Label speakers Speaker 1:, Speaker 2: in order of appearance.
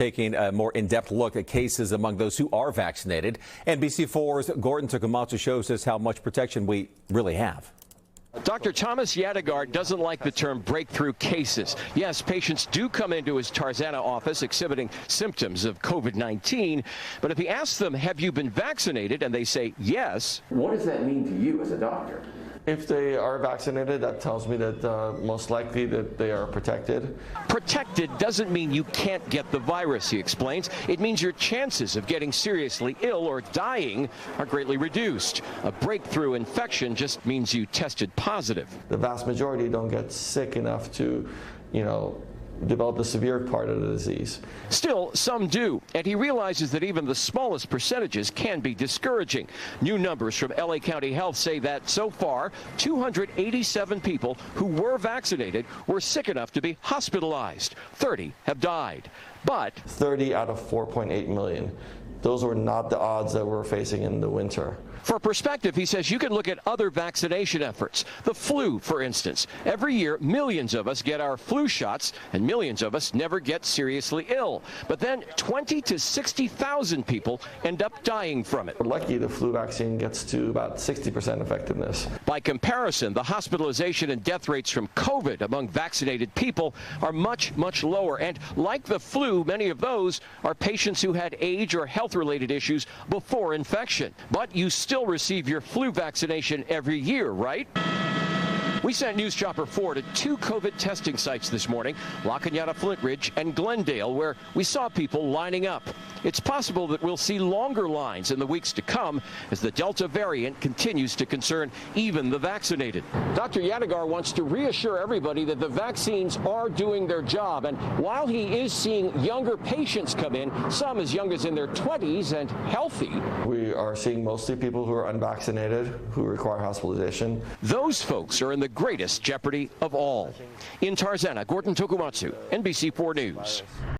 Speaker 1: Taking a more in-depth look at cases among those who are vaccinated. NBC4's Gordon Tokumatsu shows us how much protection we really have.
Speaker 2: Dr. Thomas Yadegaard doesn't like the term breakthrough cases. Yes, patients do come into his Tarzana office exhibiting symptoms of COVID-19, but if he asks them, have you been vaccinated, and they say yes.
Speaker 3: What does that mean to you as a doctor?
Speaker 4: If they are vaccinated, that tells me that most likely that they are protected.
Speaker 2: Protected doesn't mean you can't get the virus, he explains. It means your chances of getting seriously ill or dying are greatly reduced. A breakthrough infection just means you tested positive.
Speaker 4: The vast majority don't get sick enough to, develop the severe part of the disease.
Speaker 2: Still, some do, and he realizes that even the smallest percentages can be discouraging. New numbers from LA County Health say that so far, 287 people who were vaccinated were sick enough to be hospitalized. 30 have died. But
Speaker 4: 30 out of 4.8 million. Those were not the odds that we're facing in the winter.
Speaker 2: For perspective, he says you can look at other vaccination efforts. The flu, for instance. Every year, millions of us get our flu shots, and millions of us never get seriously ill. But then 20 to 60,000 people end up dying from it.
Speaker 4: We're lucky the flu vaccine gets to about 60% effectiveness.
Speaker 2: By comparison, the hospitalization and death rates from COVID among vaccinated people are much, much lower. And like the flu, many of those are patients who had age or health-related issues before infection. But you still receive your flu vaccination every year, right? We sent News Chopper 4 to two COVID testing sites this morning, La Cañada, Flint Ridge, and Glendale, where we saw people lining up. It's possible that we'll see longer lines in the weeks to come as the Delta variant continues to concern even the vaccinated. Dr. Yadegaard wants to reassure everybody that the vaccines are doing their job. And while he is seeing younger patients come in, some as young as in their 20s and healthy,
Speaker 4: we are seeing mostly people who are unvaccinated, who require hospitalization.
Speaker 2: Those folks are in the greatest jeopardy of all. In Tarzana, Gordon Tokumatsu, NBC4 News.